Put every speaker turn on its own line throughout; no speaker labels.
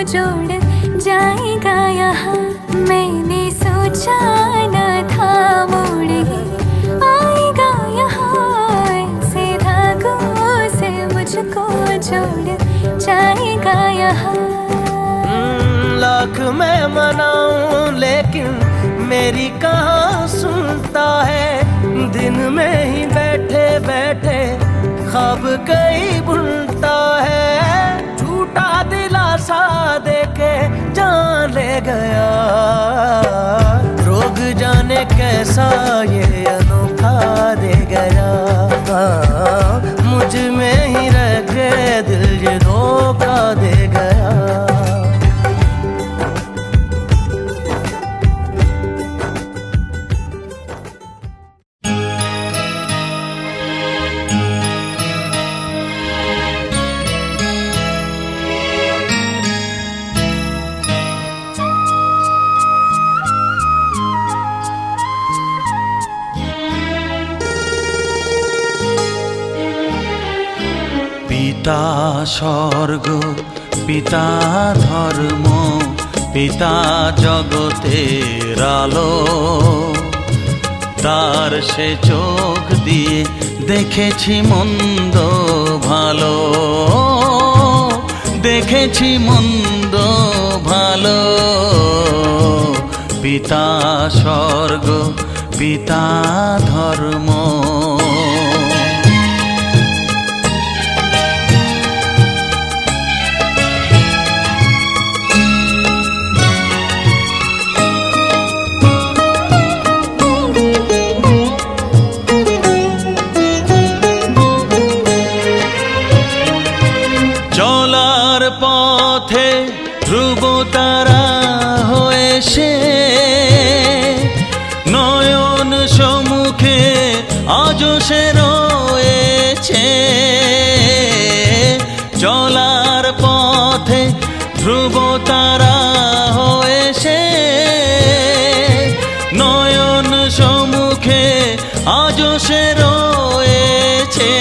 जोड़ जाएगा यहाँ। मैंने सोचा न था मुड़ ही आएगा यहाँ, ऐसे धागों से मुझको जोड़ जाएगा यहाँ।
लाख मैं मनाऊं लेकिन मेरी कहाँ सुनता है, दिन में ही बैठे बैठे ख्वाब कई बुनता है। झूठा दिलासा देके जान ले गया, रोग जाने कैसा ये अनोखा दे गया। मुझ में ही रह के दिल ये धोखा दे गया।
पिता स्वर्ग पिता धर्म पिता जगतेर आलो, तार से चोख दिए देखेछि मन्द भालो, देखेछि मन्द भालो। पिता स्वर्ग पिता धर्म। পথে ধ্রুব তারা হয়েছে, নয়ন সম্মুখে আজও সে রয়েছে। চলার পথে ধ্রুব তারা হয়েছে, নয়ন সম্মুখে আজও সে রয়েছে।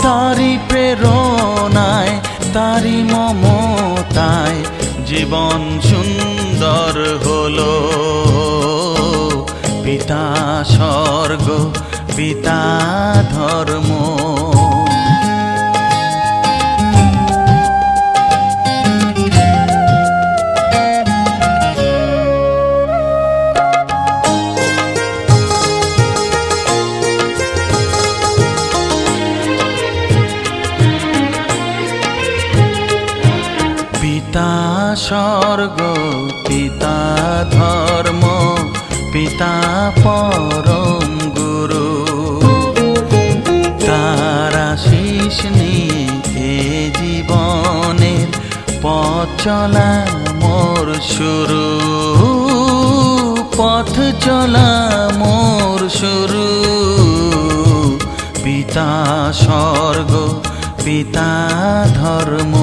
তারি প্রেরণায় তারি মমতায় জীবন সুন্দর হলো। পিতা স্বর্গ পিতা ধর্ম। পিতা স্বর্গ পিতা ধর্ম পিতা পরম গুরু, তার আশিস নিয়ে জীবনের পথ চলা মোর শুরু, পথ চলা মোর শুরু। পিতা স্বর্গ পিতা ধর্ম।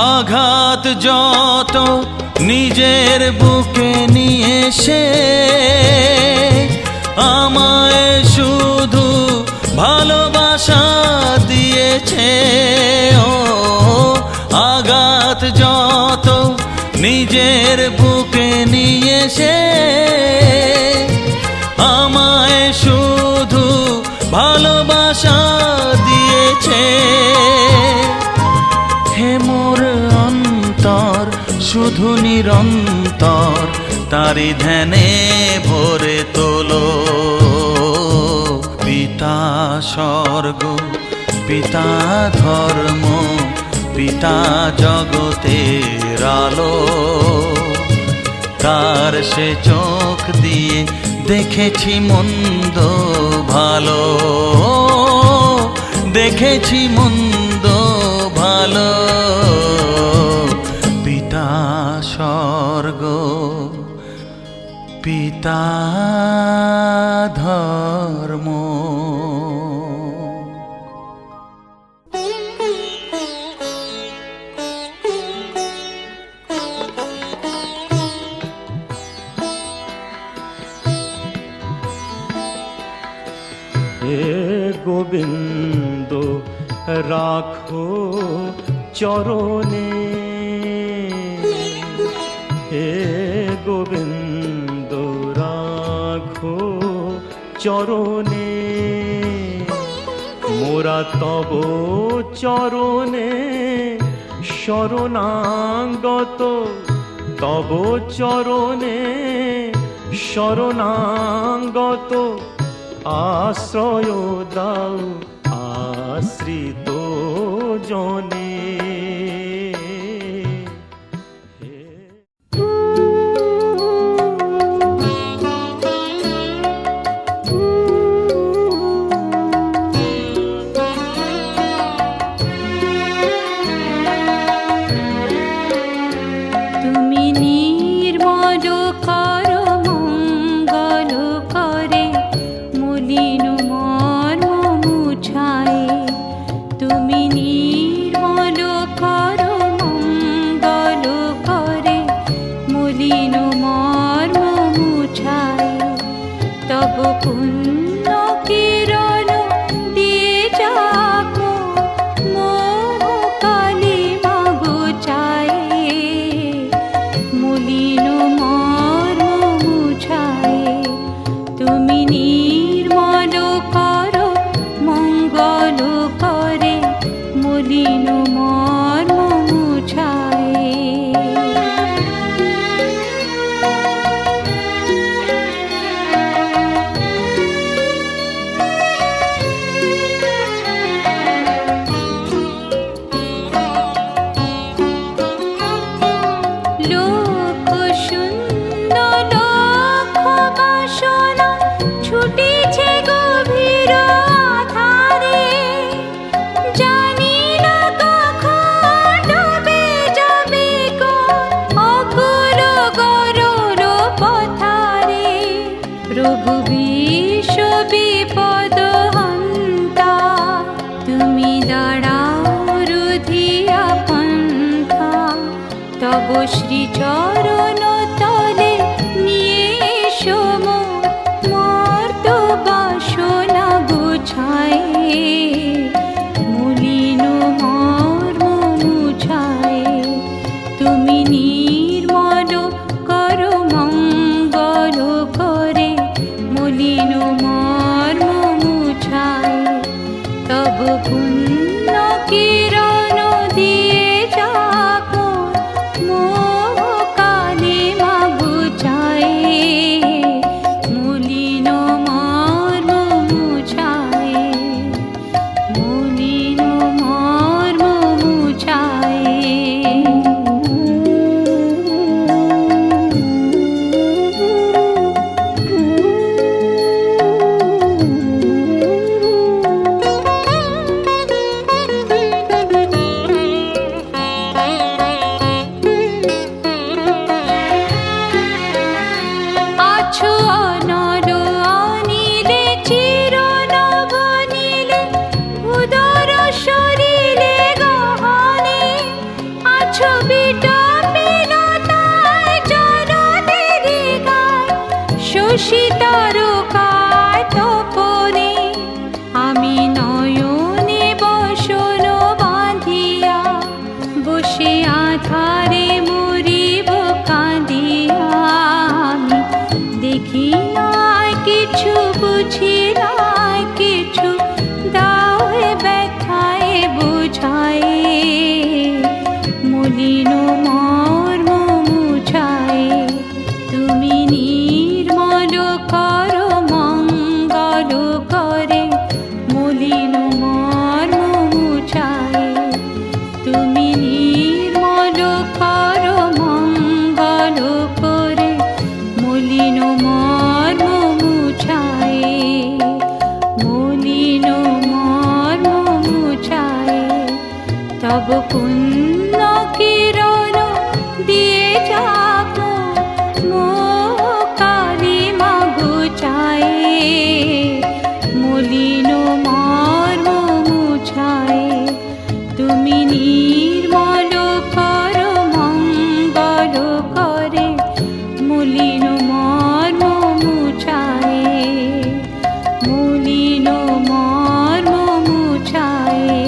আঘাত যত নিজের বুকে নিয়ে সে, আমায় শুধু ভালোবাসা দিয়েছে। ও আঘাত যত নিজের বুকে নিয়ে সে, আমায় শুধু ভালোবাসা দিয়েছে। হে মোর অন্তর শুধু নিরন্তর তারি ধ্যানে ভরে তোলো। পিতা স্বর্গ, পিতা ধর্ম, পিতা জগতের আলো। তার সে চোখ দিয়ে দেখেছি মন্দ ভালো, দেখেছি মন্দ ভালো। পিতা স্বর্গ, পিতা ধর্ম।
হে গোবিন্দ রাখো চরণে, হে গোবিন্দ রাখো চরণে। মোরা তব চরণে শরণাগত, তব চরণে শরণাগত। আশ্রয় দাও আশ্রিত জনে।
তুমি নির্মল কর মঙ্গল করে, মলিন মর্ম মুছায়। তুমি নির্মল কর মঙ্গল করে, মলিন মর্ম মুছায়। তব পুণ্য কিরণ দিয়ে যাকো, মোহ কালিমা ঘুচায়। মলিন মর্ম মুছায়। তুমি নির্মল কর মঙ্গল করে, মলিন মর্ম মুছায়। লোক শূন্য লক্ষ বাসনা ছুটিছে গভীর আধারে। জানি না কখন ডুবে যাবে কোন অকুল গরল পথারে। প্রভু বিশ্ব বিপদ হন্তা, তুমি দাঁড়াও রুধিয়া পন্থা। তব শ্রীচরণ তলে নিয়ে এসো মোর মর্ত বাসনা গুছায়। মলিন মর্ম মুছায়। তুমি নির্মল কর মঙ্গল করে, মলিন মর্ম মুছায়। তব পুণ্য কিরণ দিয়ে যাকো, মোহ কালিমা ঘুচায়। মলিন মর্ম মুছায়। পুণ্য কিরণ দিয়ে যাব মো কালিমা ঘুচায়ে মলিন মর্ম মুছায়ে তুমি নির্মল কর মঙ্গল করে মলিন মর্ম মুছায়ে মলিন মর্ম মুছায়ে।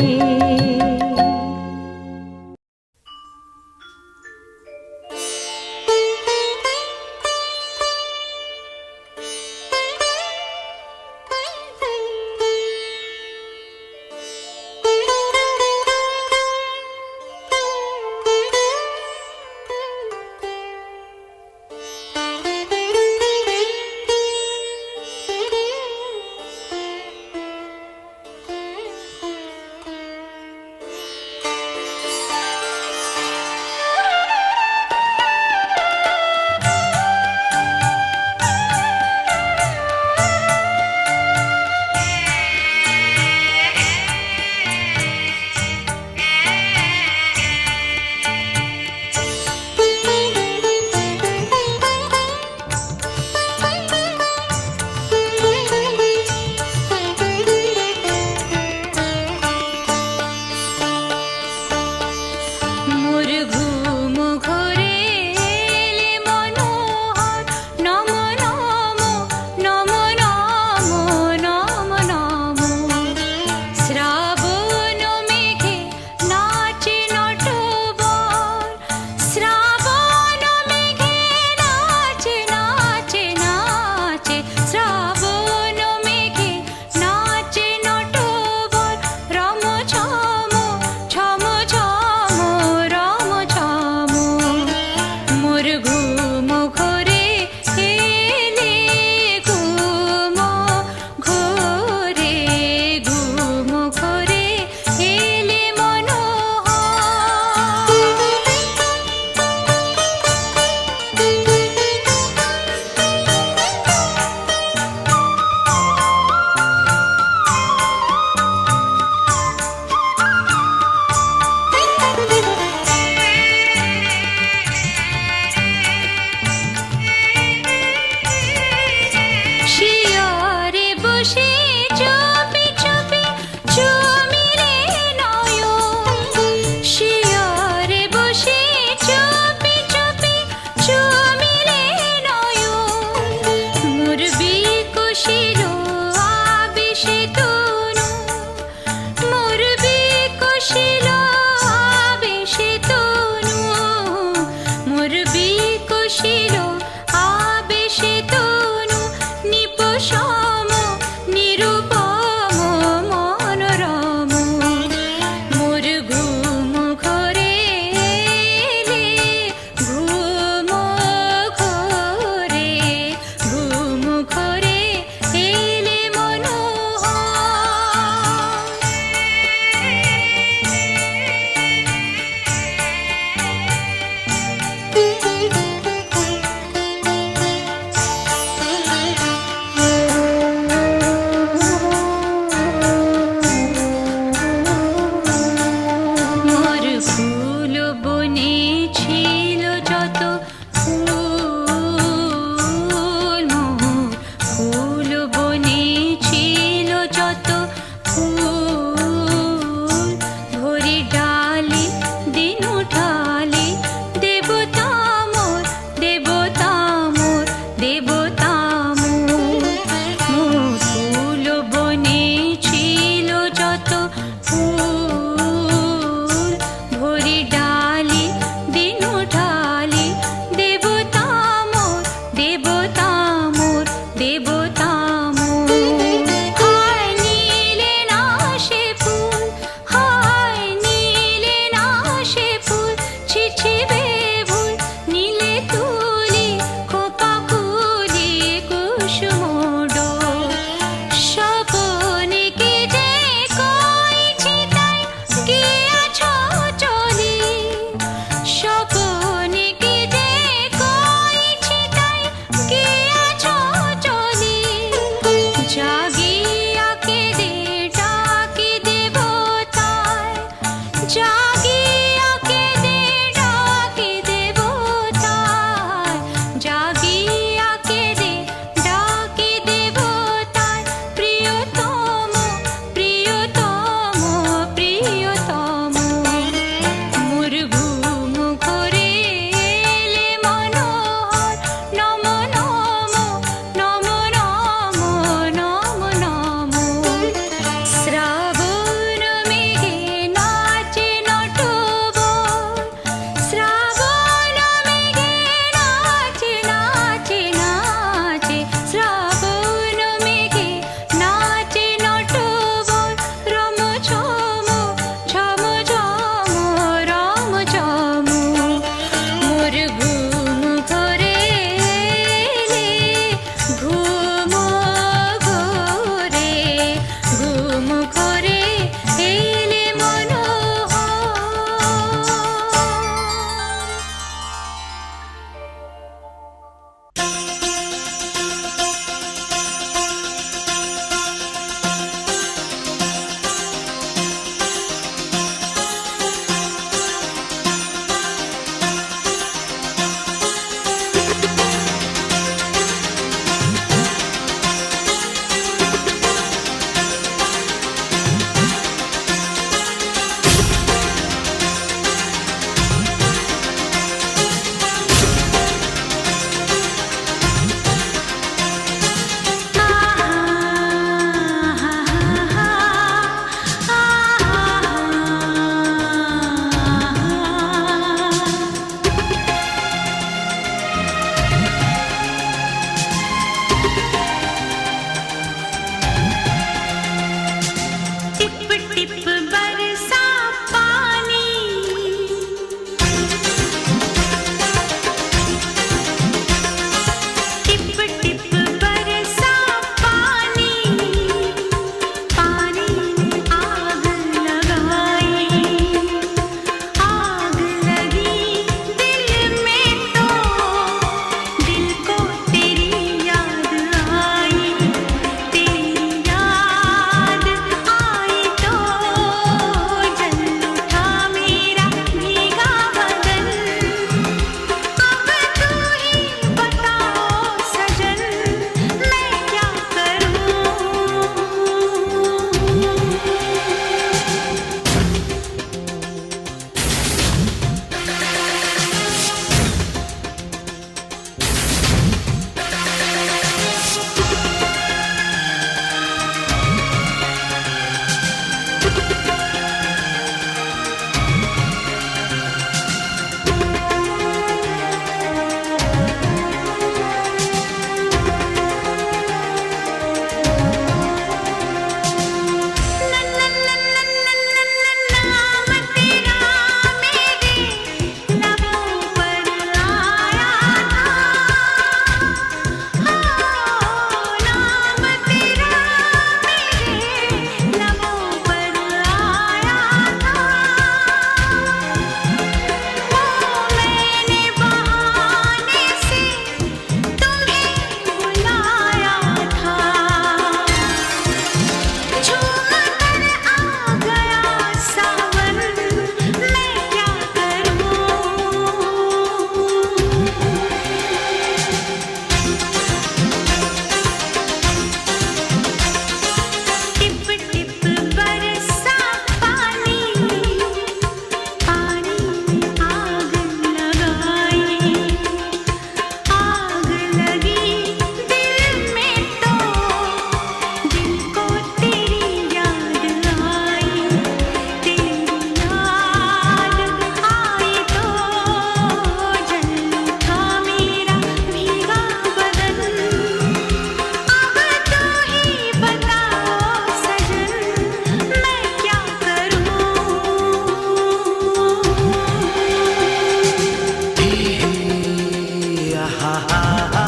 हा हा हा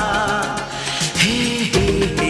हे हे हे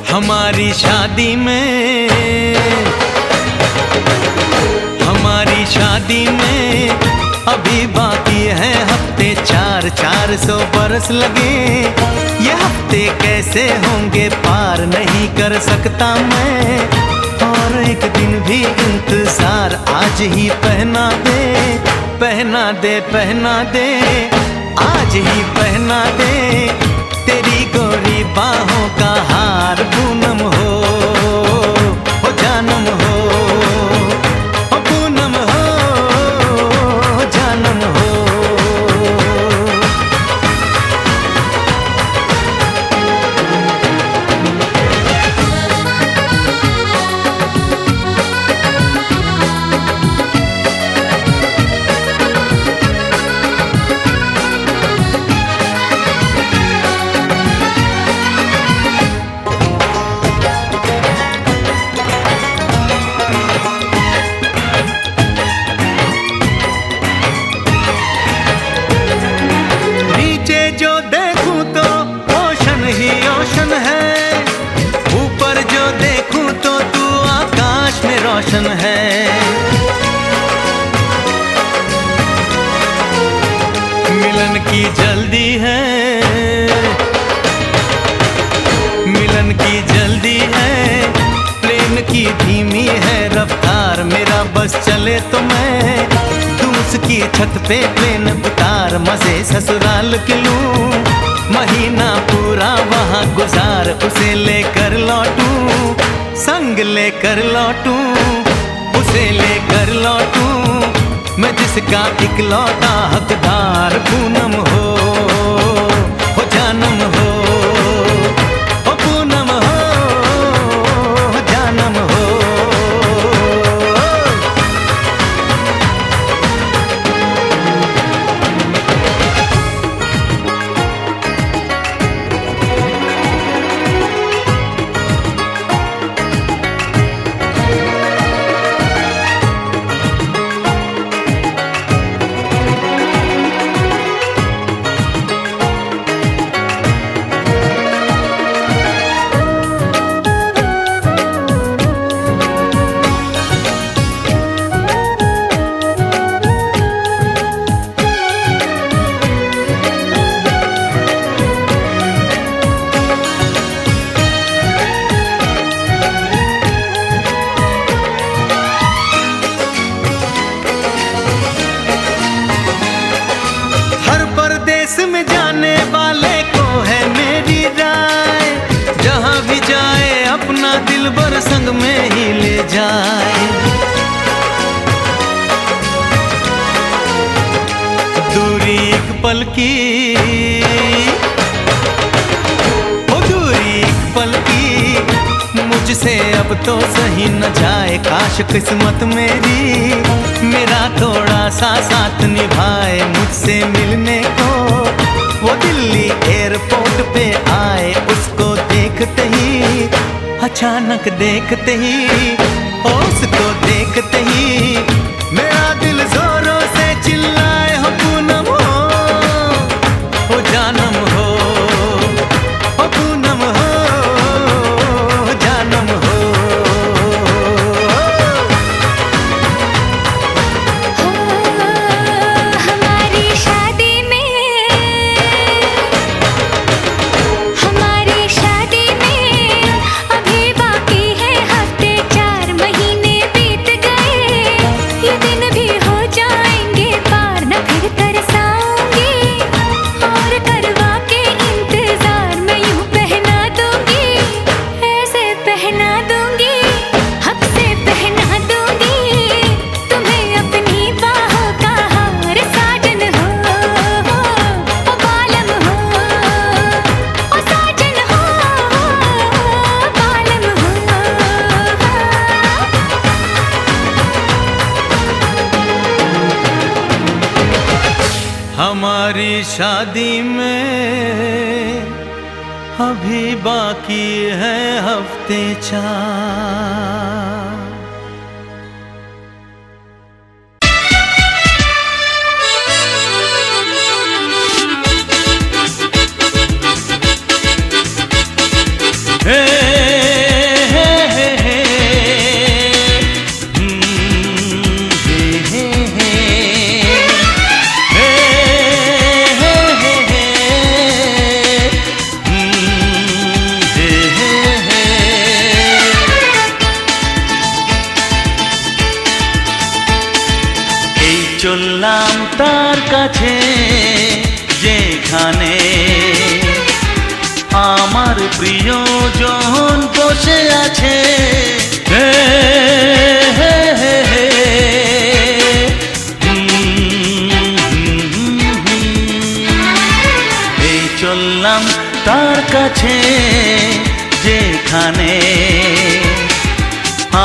हमारी शादी में, हमारी शादी में अभी बाकी है हफ्ते 400 बरस लगे। ये हफ्ते कैसे होंगे पार नहीं कर सकता मैं, और एक दिन भी इंतजार आज ही पहना दे, पहना दे, पहना दे, आज ही पहना दे। तेरी गोरी बाहों का हार पूनम हो जानम हो, पूनम हो जानम हो। रोशन है मिलन की जल्दी है, मिलन की जल्दी है, प्रेम की धीमी है रफ्तार। मेरा बस चले तो मैं दूं उसकी छत पे ट्रेन उतार, मजे ससुराल के लूं, महीना पूरा वहाँ गुजार, उसे लेकर लौटूं, संग लेकर लौटूं, उसे लेकर लौटूं, मैं जिसका इकलौता हकदार। पूनम हो जानम हो, पूनम हो जानम हो। मुझसे अब तो सही न जाए, काश किस्मत मेरी मेरा थोड़ा सा साथ निभाए। मुझसे मिलने को वो दिल्ली एयरपोर्ट पे आए, उसको देखते ही अचानक देखते ही उसको देखते ही मेरा दिल जोरों से चिल्लाए, हो पूनम हो जानम हो पूनम हो जानम हो।
हमारी शादी में अभी बाकी है हफ्ते 4 महीने बीत गए, ये दिन भी हो जाएंगे पार, न फिर तरसाऊंगी और करवा के इंतजार मैं यूं पहना दूंगी, ऐसे पहना दूंगी, हक से पहना दूंगी तुम्हें अपनी बाहों का हार। साजन हो ओ बालम हो, ओ साजन हो बालम हो।
हमारी शादी में अभी बाकी है हफ्ते 4। हे हे हे हे हे हे চললাম তার কাছে যেখানে আমার প্রিয়জন বসে আছে। হে হে হে হে এই চললাম তার কাছে যেখানে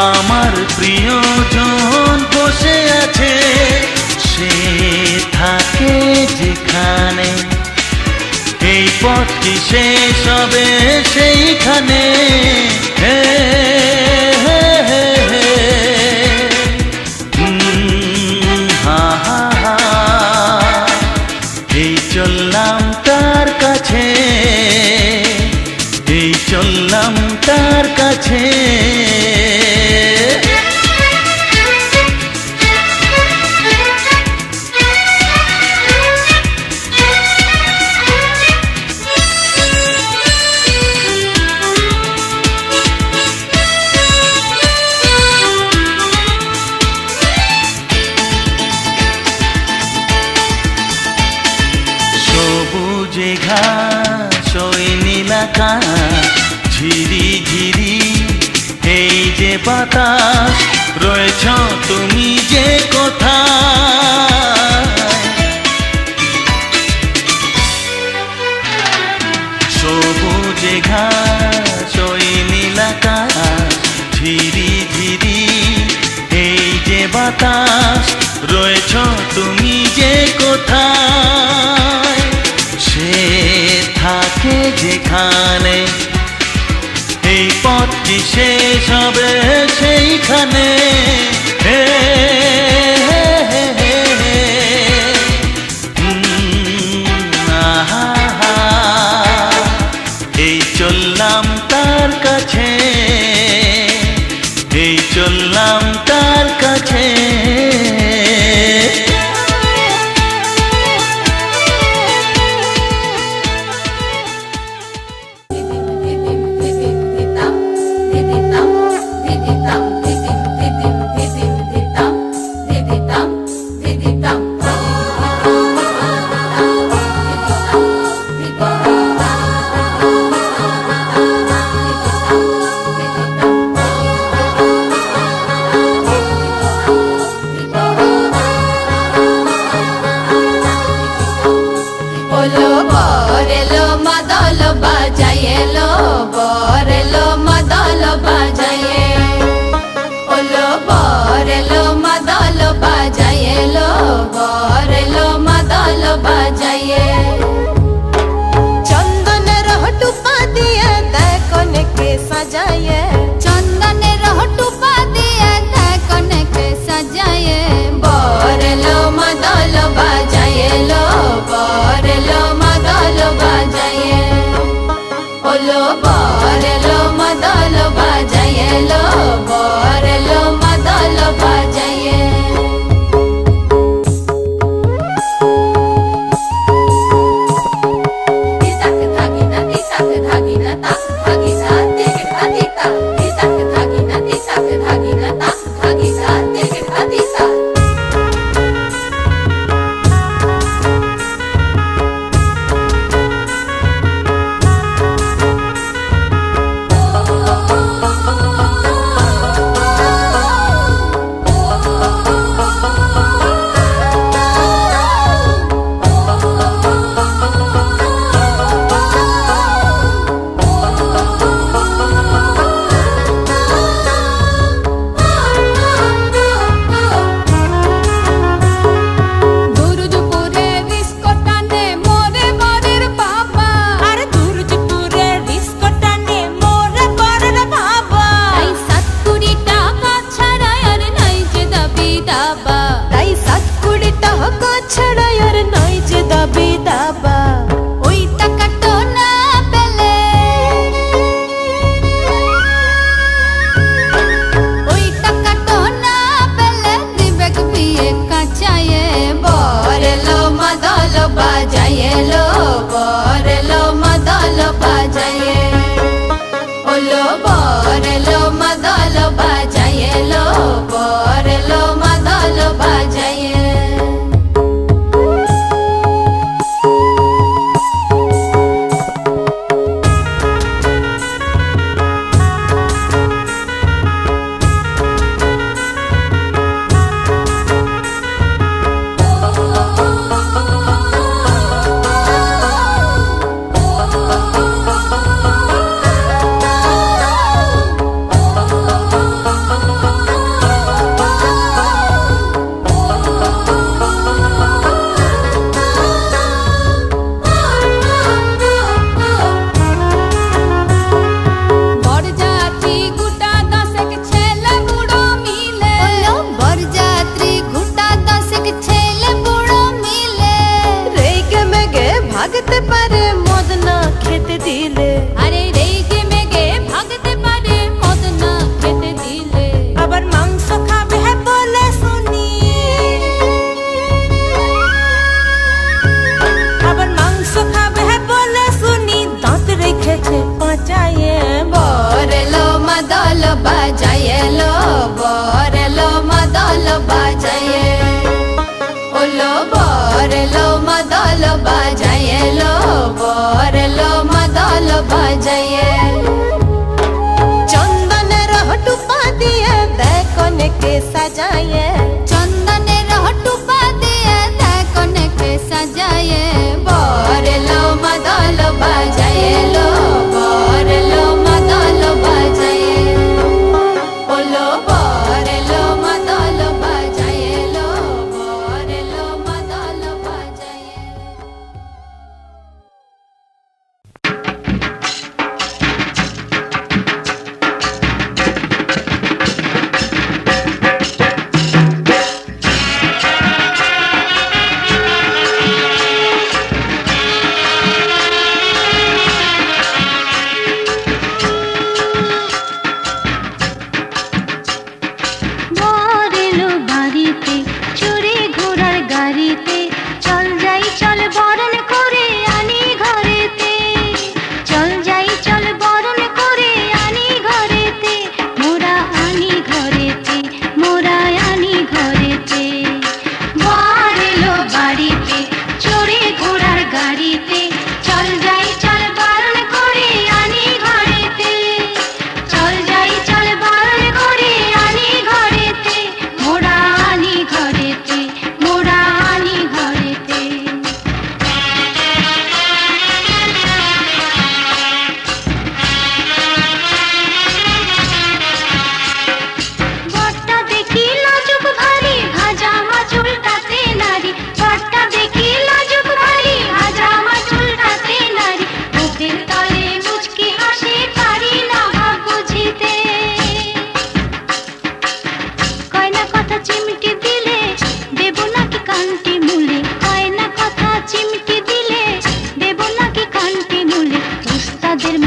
আমার প্রিয়জন বসে আছে। সে থাকে যেখানে এই পথটি শেষ হবে সেইখানে। হে হে হে হে হা হা হা এই চললাম তার কাছে, এই চললাম তার কাছে। সবুজে ঘাস ওই নীল আকাশ ঝিরি ঝিরি এই যে বাতাস, রয়েছ তুমি যে কোথায়। সবুজে ঘাস ওই নীল আকাশ ঝিরি ঝিরি এই যে বাতাস, রয়েছ তুমি যে কোথায়। সে থাকে যেখানে এই পথটি শেষ হবে সেইখানে। হে হে হে হে হে আহা হা এই চললাম তার কাছে, এই চললাম তার কাছে।
Did ওলো বরেলো মাদল বাজায়ে লো বরেলো মাদল বাজায়ে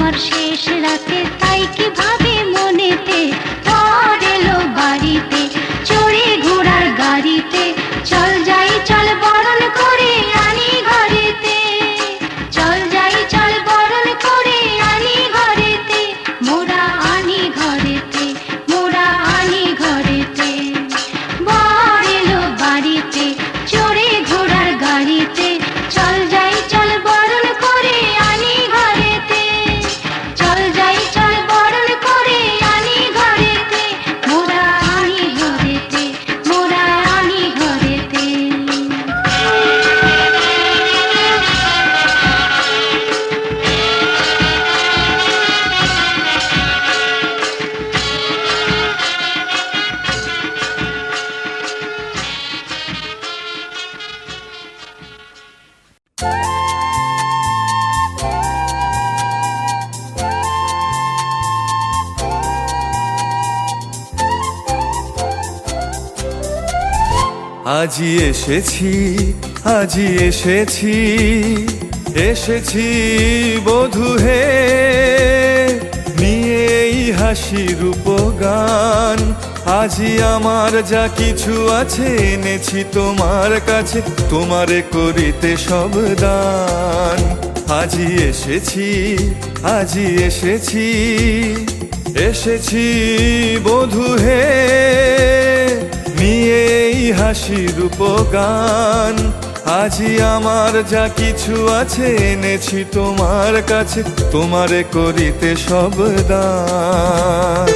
তোমার শেষ রাতে তাই কি ভাবে মনেতে পর এলো বাড়িতে চড়ে ঘোড়ার গাড়িতে চল যাই চল বরণ করে আনি ঘরেতে চল যাই চল বরণ করে আনি ঘরেতে মোরা আনি ঘরেতে মোরা আনি ঘরেতে বর এলো বাড়িতে চড়ে ঘোড়ার গাড়িতে চল যাই চল বরণ করে আনি ঘরেতে চল যাই চল বরণ করে আনি ঘরেতে মোরা আনি ঘরেতে মোরা আনি ঘরেতে
আজি এসেছি, আজি এসেছি, এসেছি বধূ হে, নিয়ে এই হাসির উপগান। আজি আমার যা কিছু আছে এনেছি তোমার কাছে, তোমারে করিতে সব দান। আজি এসেছি, আজি এসেছি, এসেছি বধূ হে, নিয়ে এই হাসির উপগান। আজি আমার যা কিছু আছে এনেছি তোমার কাছে, তোমারে করিতে সব দান।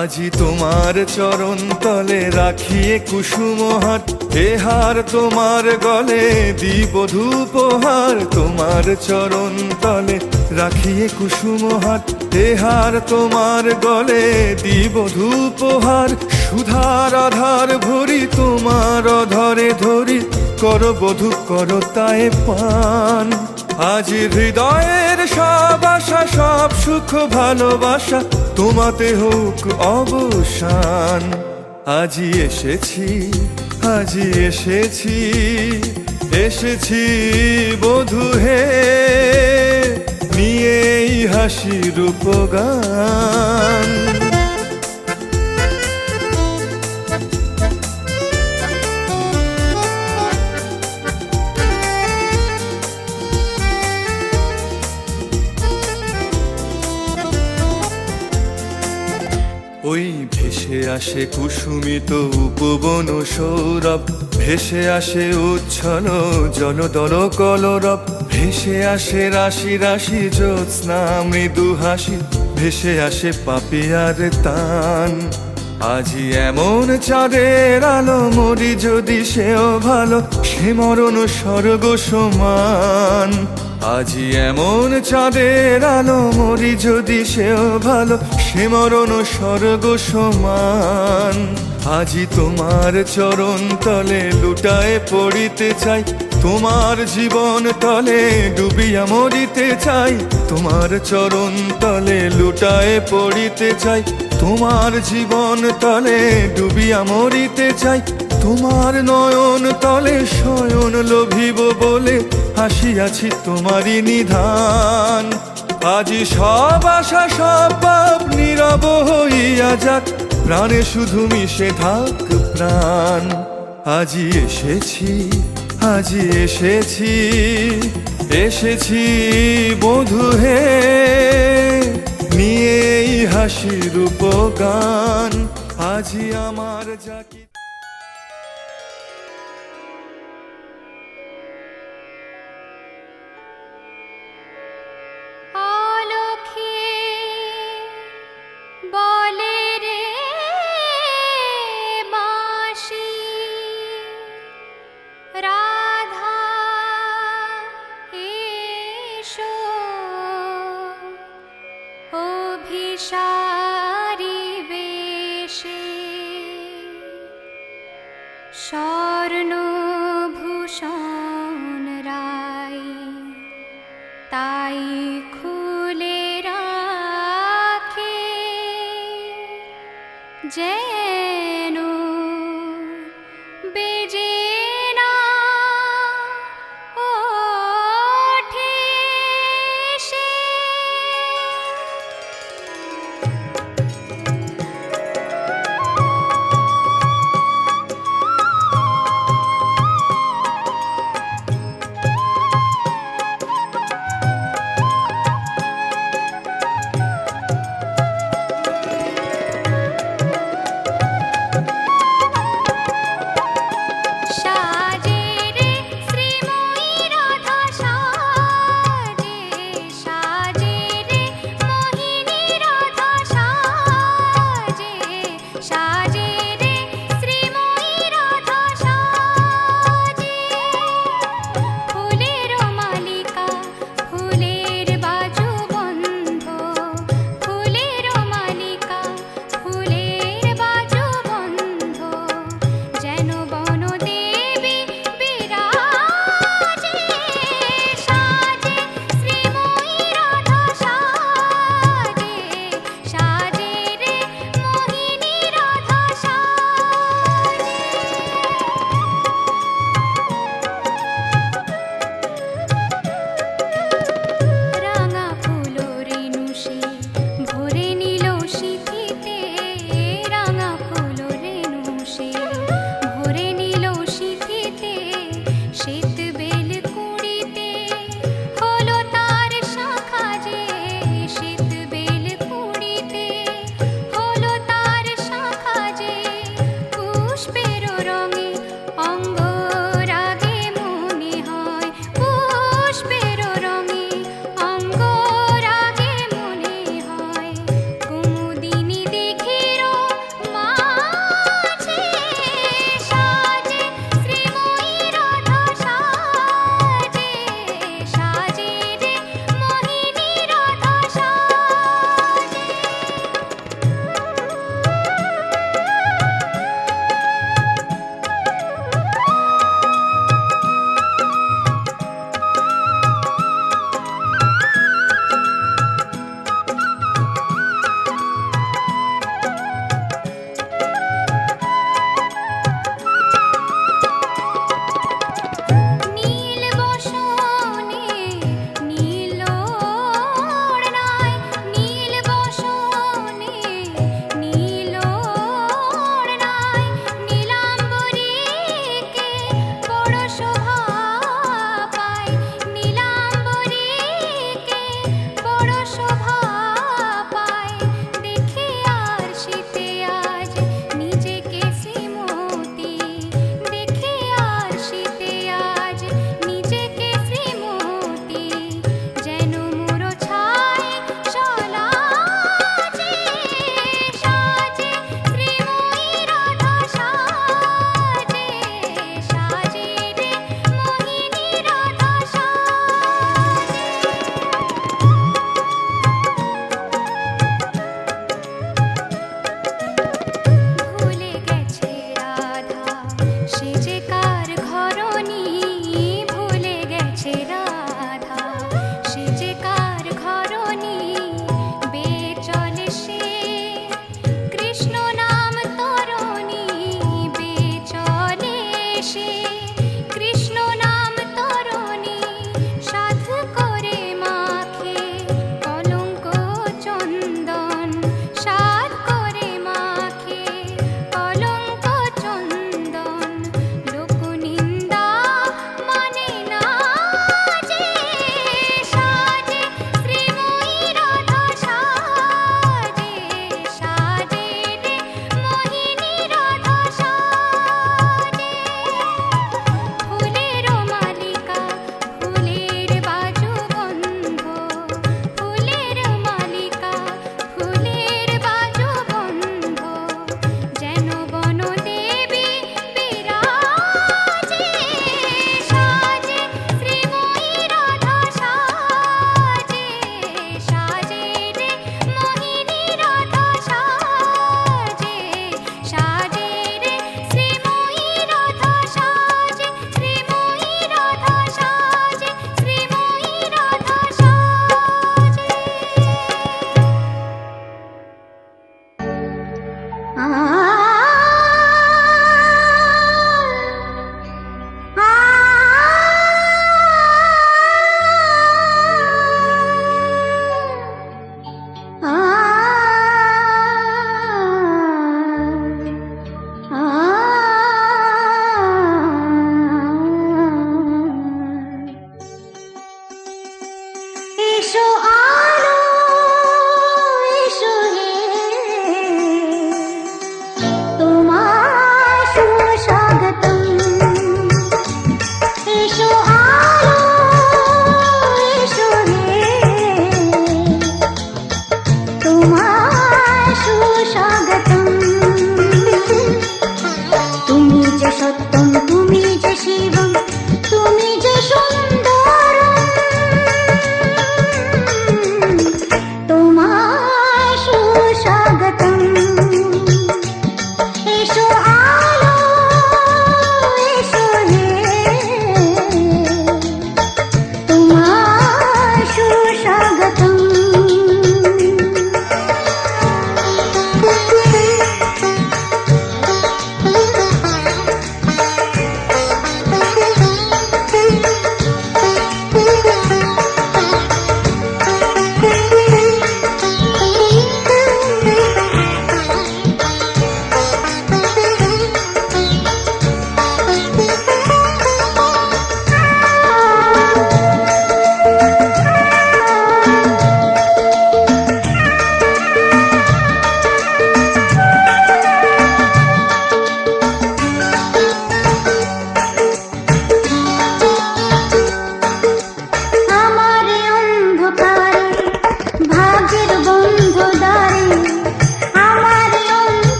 আজি তোমার চরণ তলে রাখিয়ে কুসুম হাত, এ হার তোমার গলে দিব ধূপহার। তোমার চরণ তলে রাখিয়ে কুসুম হাত, এ হার তোমার গলে দিব ধূপহার। সুধার আধার ভরি তোমার অধরে ধরি, কর বধূ কর তাই পান। আজ হৃদয়ের সব আশা সব সুখ ভালোবাসা তোমাতে হোক অবসান। আজি এসেছি, আজি এসেছি, এসেছি বধূ হে, নিয়ে এই হাসির উপগান। ওই ভেসে আসে কুসুমিত উপবন সৌরভ, ভেসে আসে উচ্ছল জলদল কলরব। ভেসে আসে রাশি রাশি জ্যোৎস্না মৃদু হাসি, ভেসে আসে পাপিয়ার তান। আজি এমন চাঁদের আলো মরি যদি সেও ভালো, সে মরণ স্বর্গ সমান। আজি এমন চাঁদের আলো মরি যদি সেও ভালো, সে মরণ স্বর্গ সমান। আজি তোমার চরণ তলে লুটায় পড়িতে চাই, তোমার জীবন তলে ডুবিয়া মরিতে চাই। তোমার চরণ তলে লুটায় পড়িতে চাই, তোমার জীবন তলে ডুবিয়া মরিতে চাই। তোমার নয়ন তলে শয়ন লোভিব বলে হাসিয়াছি তোমারই নিধান। আজি সব আশা সব পাপ নীরব হইয়া যাক, প্রাণে শুধু মিশে থাক প্রাণ। আজি এসেছি, আজি এসেছি, এসেছি বধূ হে, নিয়ে এই হাসির উপগান। আজি আমার যা কি
অলখে বলে রে বাঁশি, রাধা এসো অভিসারী বেশে, স্বর্ণভূষণ রাই তাই খুলে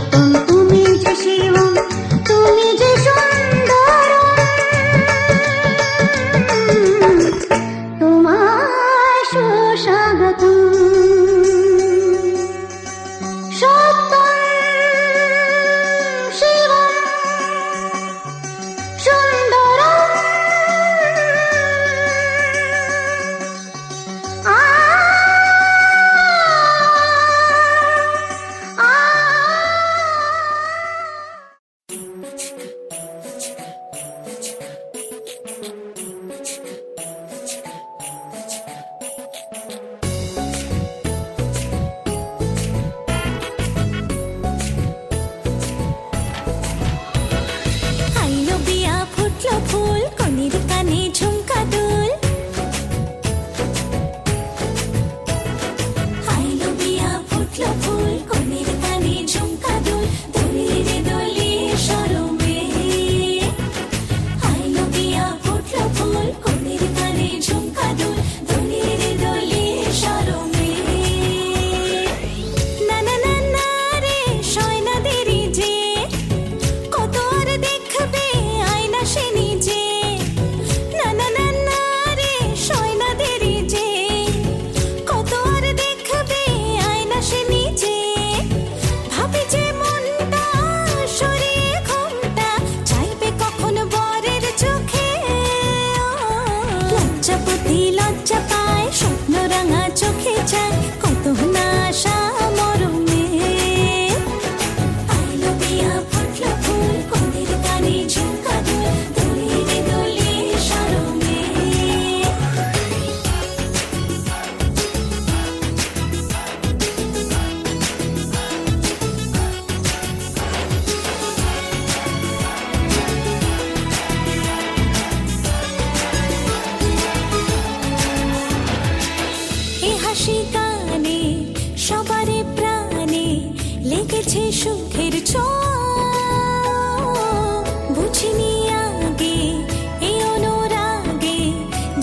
সত্যম তুমি যে শিবম তুমি যে সুন্দরম তোমায় সুস্বাগতম সত্যম শিবম সুন্দরম আ আ
আইলো বিয়া ফুটলো ফুল কনের কানে ঝুমকা দুল আইলো বিয়া ফুটলো ফুল কনের কানে ঝুমকা দুল দোলে রে দোলে শরমে আইলো বিয়া ফুটলো ফুল কনের কানে ঝুমকা দুল দোলে রে দোলে শরমে না না না না রে শয়না দেরি যে কত আর দেখবে আয়না সে নিজে না না না না রে শয়না দেরি যে কত আর দেখবে আয়না সে নিজে ভাবে যে মনটা সরিয়ে ঘুমটা চাইবে কখন বরের চোখে লজ্জাপতি লজ্জা পায় স্বপ্ন রাঙা চোখে চায় কত না আশা মরমে আইলো বিয়া ফুটলো ফুল কনের কানে ঝুমকা দুল দোলে রে দোলে শরমে এ হাসি গানে সবারে প্রাণে লেগেছে সুখের ছোঁয়া বুঝিনি আগে এই অনুরাগে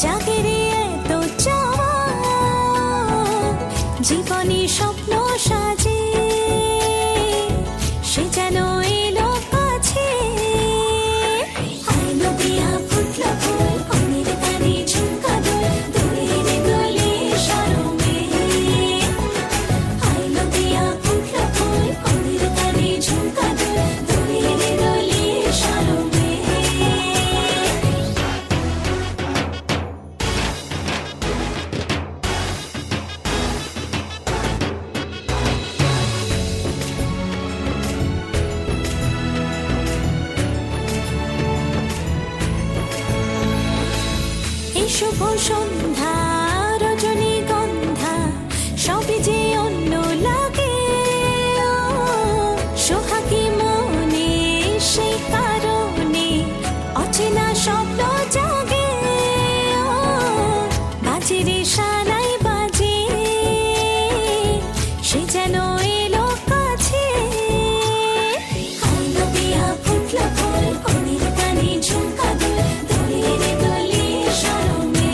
জাগে রে এত চাওয়া জীবনে স্বপ্ন সাজে সে যেন এলো কাছে আইলো বিয়া ফুটলো ফুল কনের কানে ঝুমকা দুল দোলে রে দোলে শরমে আইলো বিয়া ফুটলো ফুল কনের কানে ঝুমকা দুল দোলে রে দোলে শরমে এই শুভ সন্ধ্যা রজনীগন্ধা সবই যে অন্য লাগে সোহাগী মনে সেই কারণে অচেনা স্বপ্ন জাগে বাজে রে শালাই বাজে সে যেন এলো কাছে আইলো বিয়া ফুটলো ফুল কনের কানে ঝুমকা দুল দোলে রে দোলে শরমে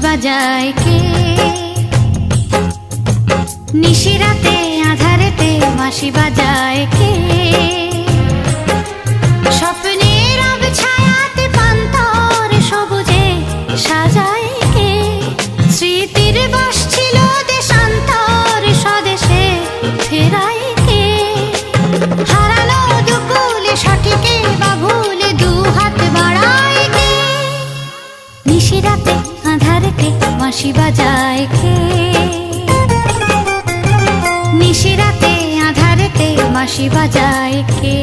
বাজায় কে? নিশিরাতে আধারেতে বাঁশি বাজায় কে? স্বপ্নের ছায়াতে পান্তর সবুজে সাজায় কে? স্মৃতির বাস ছিল দেশান্তর স্বদেশে ফেরায় কে? হারানো দুকুলে সঠিকে বা ভুলে দু হাত বাড়ায় কে? নিশিরাতে আধারেতে বাঁশি বাজায় কে? নিশিরাতে আধারেতে বাঁশি বাজায় কে?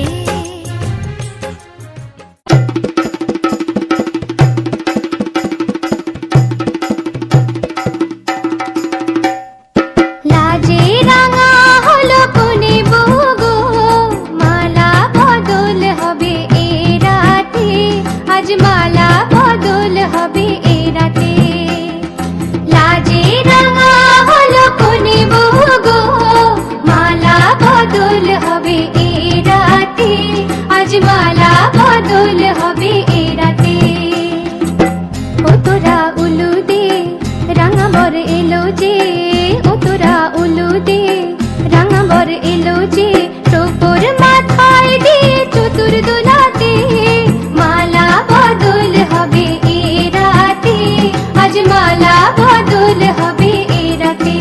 লাজে রাঙা হলো কোনে বগো, মালা বদল হবে এ রাতে, আজ মালা বদল হবে এ রাতে। লাজে রাঙা হলো কোনে বগো, মালা বদল হবে এ রাতে, আজ মালা বদল হবে এ রাতে। ও তোরা উলু দে রাঙা বর এলো যে, ও তোরা উলু দে রাঙা বর এলো যে, টোপর মাথায় দিয়ে চতুর দোলাতে, মালা বদল হবে এ রাতে, আজ মালা বদল হবে এ রাতে।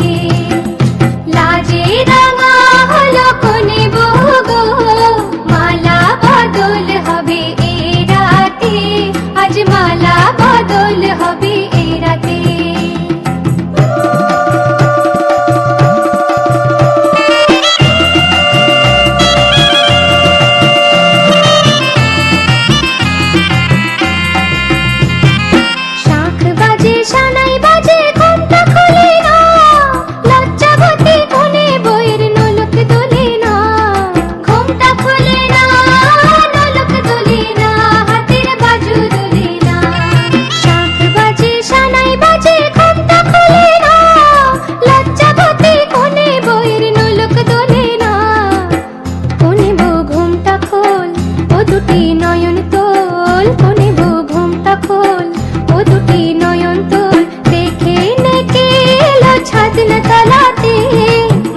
লাজে রাঙা হলো কোনে বগো, মালা বদল হবে এ রাতে, আজ মালা বদল হবে এ রাতে। শাঁখ বাজে সানাই বাজে ঘুমটা খুলে না, লজ্জাবতী কোনে বইয়ের নোলক দোলে না। ঘুমটা খুলে না, নোলক দোলে না, হাতের বাজু দোলে না। শাঁখ বাজে সানাই বাজে ঘুমটা খুলে না, লজ্জাবতী কোনে বইয়ের নোলক দোলে না। কোনে বউ ঘুমটা খোল, ও দুটি নয়ন তোল, কোনে বউ ঘুমটা খোল, ও দুটি নয়ন তোল। দেখে নেকে এলো ছাদনা তলাতে,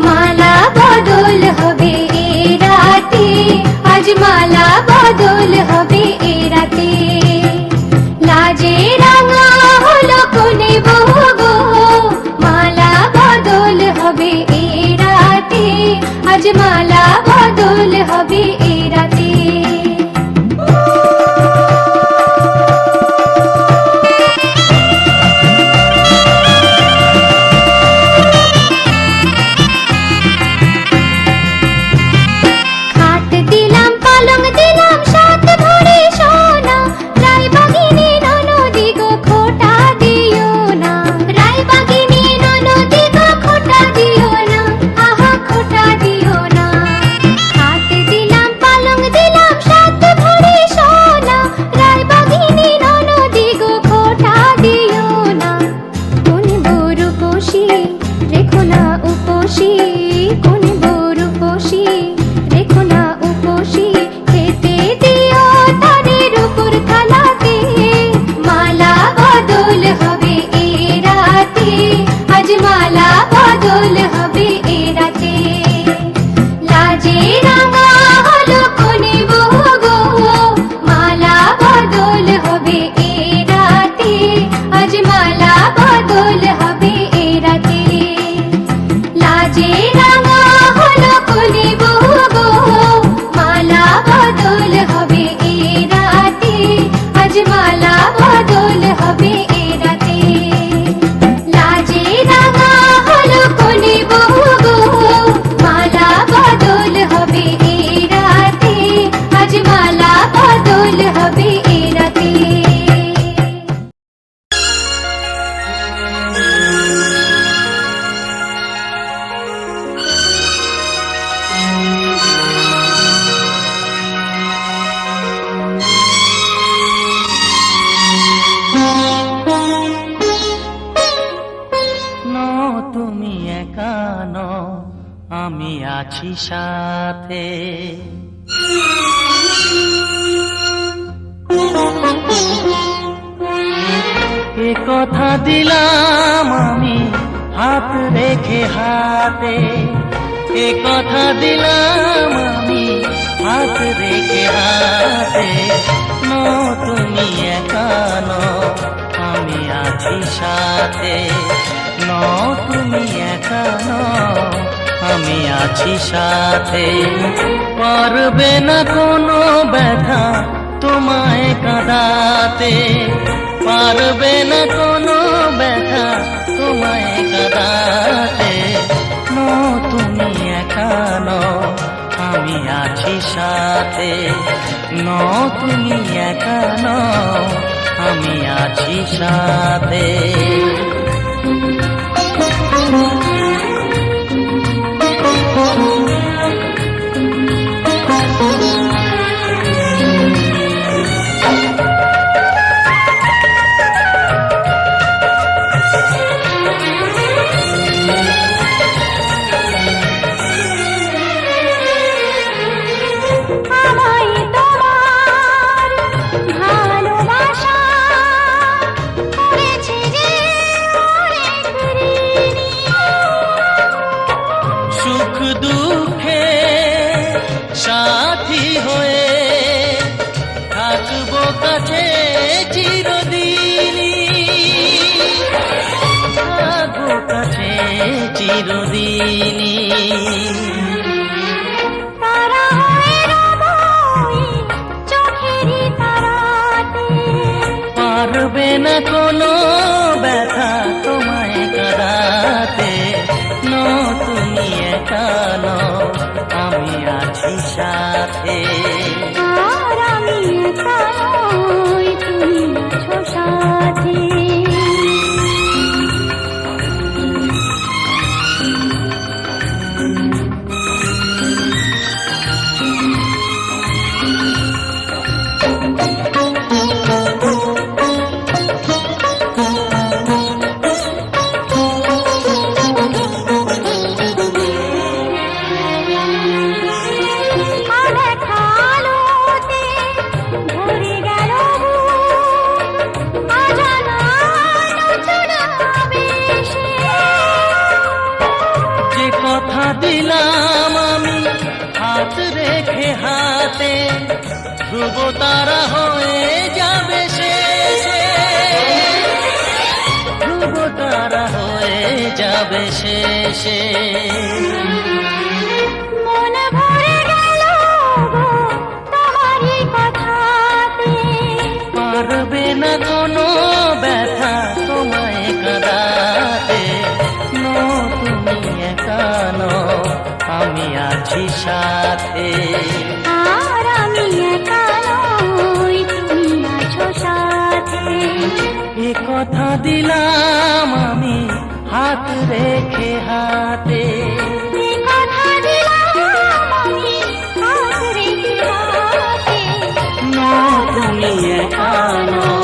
মালা বদল হবে এ রাতে, আজ মালা বদল হবে এ রাতে। লাজে রাঙা হলো কোনে বগো, মালা বদল হবে এ রাতে, আজ মালা বদল হবে এ রাতে। খাট দিলাম পালং দিলাম সাত ভরি সোনা, রায়বাগিনী ননদি গো খোটা দিও না। রায়বাগিনী ননদি গো খোটা দিও না, আহা খোটা দিও না। খাট দিলাম পালং দিলাম সাত ভরি সোনা, রায়বাগিনী ননদি গো খোটা দিও না। কোনে বড় উপসী রেখো না উপসী, কোনে বড় উপসী রেখো না উপসী। খেতে দিও তারের উপর থালাতে, মালা বদল হবে এ রাতে, আজ মালা বদল হবে এ রাতে। লাজে রাঙা হলো কোনে বগো, মালা বদল হবে এ রাতে, আজ মালা বদল হবে এ রাতে। লাজে রাঙা হলো কোনে বগো, মালা বদল হবে এ রাতে, আজ মালা বদল হবে এ রাতে। লাজে রাঙা হলো কোনে বগো, মালা বদল হবে এ রাতে, আজ মালা বদল হবে এ রাতে।
তুমি একা নও, আমি আছি সাথে। এ কথা দিলাম আমি হাত রেখে হাতে, এ কথা দিলাম আমি হাত রেখে হাতে। নো তুমি একা নও, আমি আছি সাথে। নো তুমি একা নও, আমি আছি সাথে। পারবে না কোনো ব্যথা তোমায় কাঁদাতে, পারবে না কোনো ব্যথা তোমায় কাঁদাতে। নো তুমি একা নও, আমি আছি সাথে। নো তুমি একা নও, আমি আছি সাথে।
আমায় তোমার ভালোবাসা করেছে যে অনেক ঋণী।
সুখ দুঃখে সাথী হয়ে থাকবো কাছে চিরদিনই, থাকবো কাছে চিরদিনই।
তারা হয়ে রব ওই চোখেরই তারাতে।
পারবে না কোনো ব্যথা তোমায় কাঁদাতে। নো তুমি একা নও, আমি আছি সাথে।
আর আমি একা নই, তুমি আছো সাথে। আদেখা আলোতে ভরে গেল বুক, অজানা নতুন আবেশে।
যে কথা দিলাম আমি হাত রেখে হাতে, ধ্রুব তারা হয়ে যাবে শেষে, ধ্রুব তারা হয়ে যাবে শেষে।
মন ভরে গেল গো তোমারই কথাতে।
পারবে না কোনো ব্যথা তোমায় কাঁদাতে। নো তুমি একা নও, আমি আছি সাথে।
আর আমি একা নই, তুমি আছো সাথে।
এ কথা দিলাম আমি হাত রেখে হাতে,
এ কথা দিলাম আমি হাত রেখে হাতে।
নো তুমি একা নও,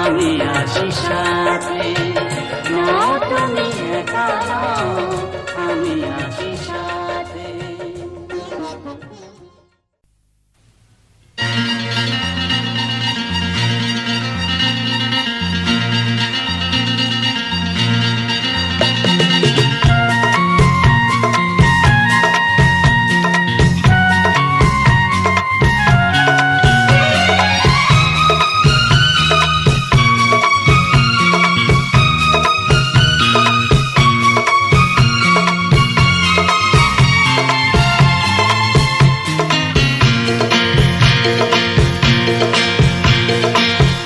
আমি আছি সাথে। নো তুমি একা নও, আমি আছি সাথে।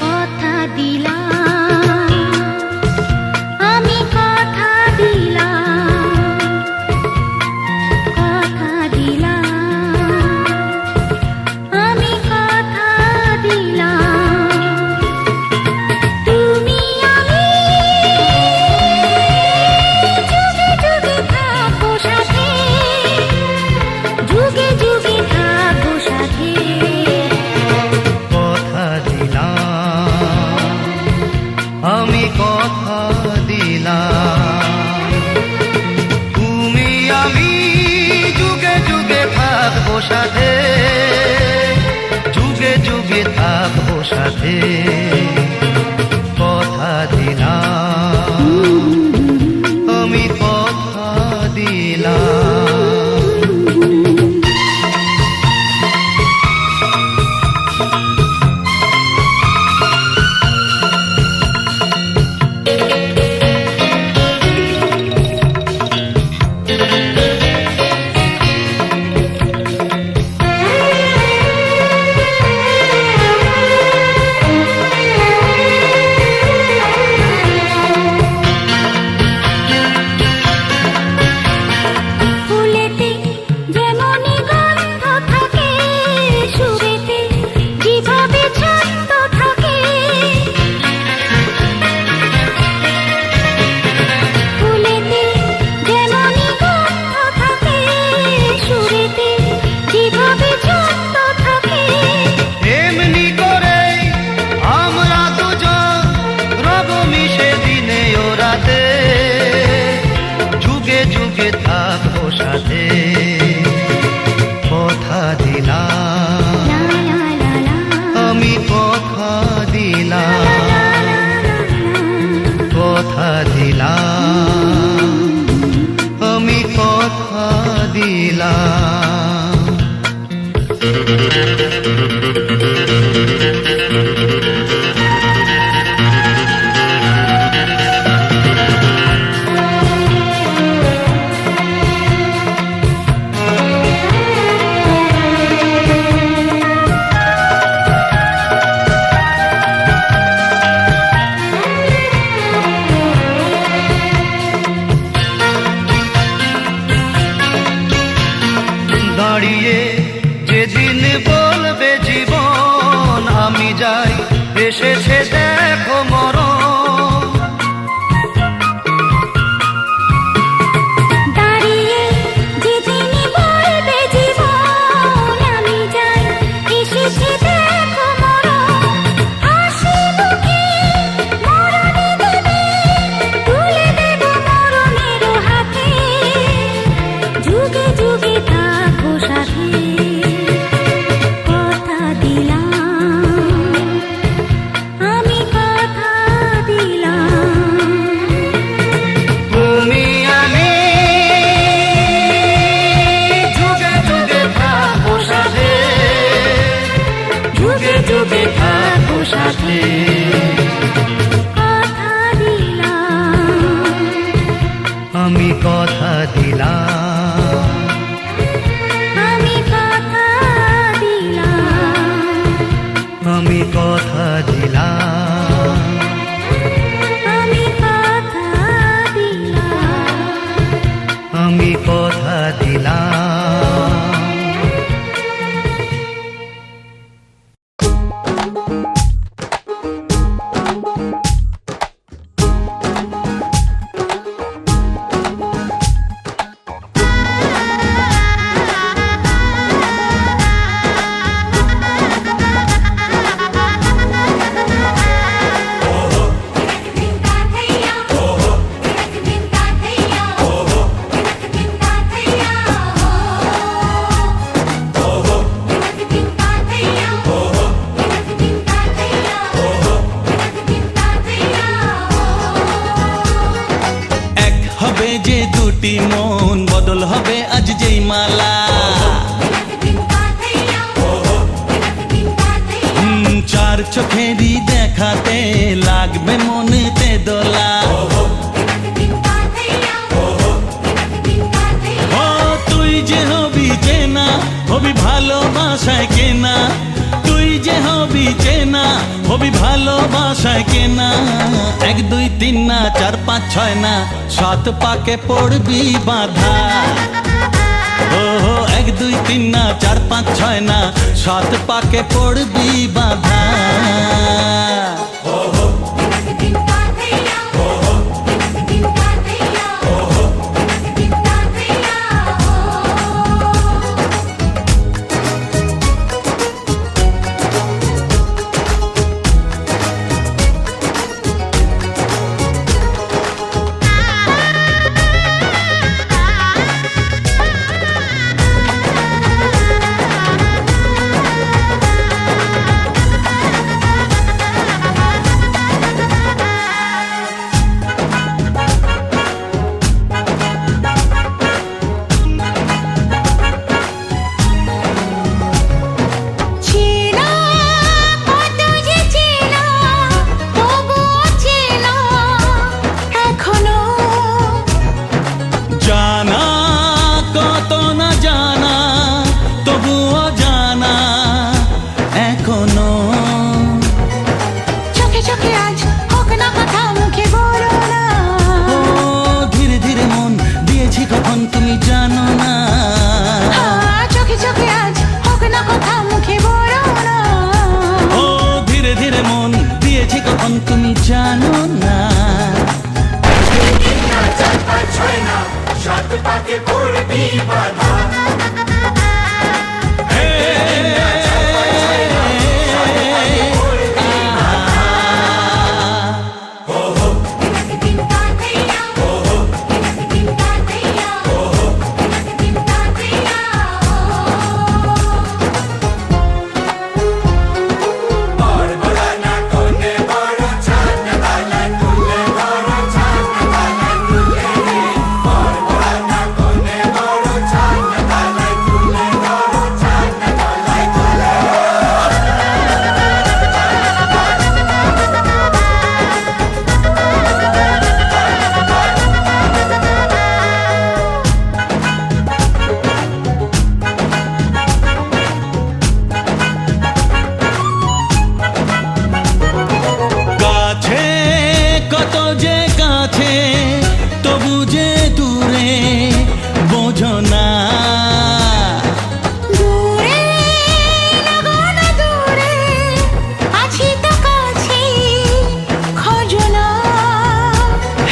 কথা দিলাম, আমি কথা দিলাম, কথা দিলাম, আমি কথা দিলাম। তুমি আমি যুগে যুগে থাকবো সাথে, যুগে যুগে থাকবো সাথে।
কথা দিলাম, আমি কথা দিলাম, তুমি আমি যুগে যুগে থাকবো সাথে, যুগে যুগে থাকবো সাথে। কথা দিলাম আমি কথা দিলাম
ফুলেতে যেমনই গন্ধ থাকে, সুরেতে যেভাবে ছন্দ থাকে। ফুলেতে যেমনই গন্ধ থাকে, সুরেতে যেভাবে ছন্দ থাকে।
এমনি করে আমরা দুজন রব মিশে দিনে ও রাতে যুগে যুগে থাকবো সাথে কথা দিলাম
লা লা লা লা,
আমি কথা দিলাম কথা দিলাম আমি কথা দিলাম দাঁড়িয়ে যেদিন বলবে জীবন আমি যাই এসেছে দেখো মরণ
দাঁড়িয়ে যেদিনই বলবে জীবন আমি যাই, এসেছে দেখো মরণ। হাসি মুখে মরণে দেবে, তুলে দেব মরণের হাতে। যুগে যুগে থাকো সাথে কথা দিলাম আমি কথা দিলাম।
তুমি আমি যুগে যুগে থাকবো সাথে যুগে যুগে থাকবো সাথে
কথা দিলাম
আমি কথা দিলাম
আমি কথা দিলাম
আমি কথা দিলাম
আমি কথা দিলাম
আমি কথা দিলাম
এক হবে যে দুটি মন বদল হবে আজ যেই মালা চার চোখেরই দেখাতে লাগবে মনেতে দোলা ও তুই যে হবি চেনা হবি ভালোবাসায় কেনা তুই যে হবি চেনা হবি ভালোবাসায় কেনা এক দুই তিন না চার পাঁচ ছয় না সাত পাকে পড়বি বাধা ও এক দুই তিন না চার পাঁচ ছয় না সাত পাকে পড়বি বাধা কাছে কত যে কাছে তবু যে দূরে বোঝো না
দূরে লাগানো দূরে আছি তো কাছে খোঁজো না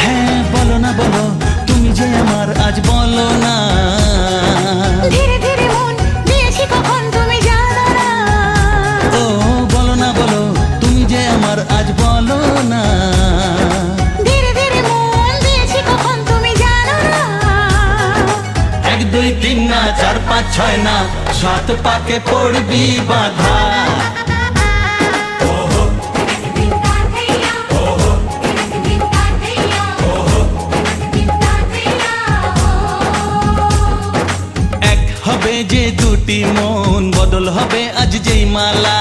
হ্যাঁ বলো না বলো তুমি যে আমার আজ বলো না
ধীরে ধীরে মন দিয়েছি কখন তুমি জানো না
ও বলো না বলো তুমি যে আমার আজ বলো না
ধীরে ধীরে মন দিয়েছি কখন তুমি জানো না
1 2 3 না 4 5 6 না 7 পাকে পড়বি বাধা এক হবে যে দুটি মন বদল হবে আজ যেই মালা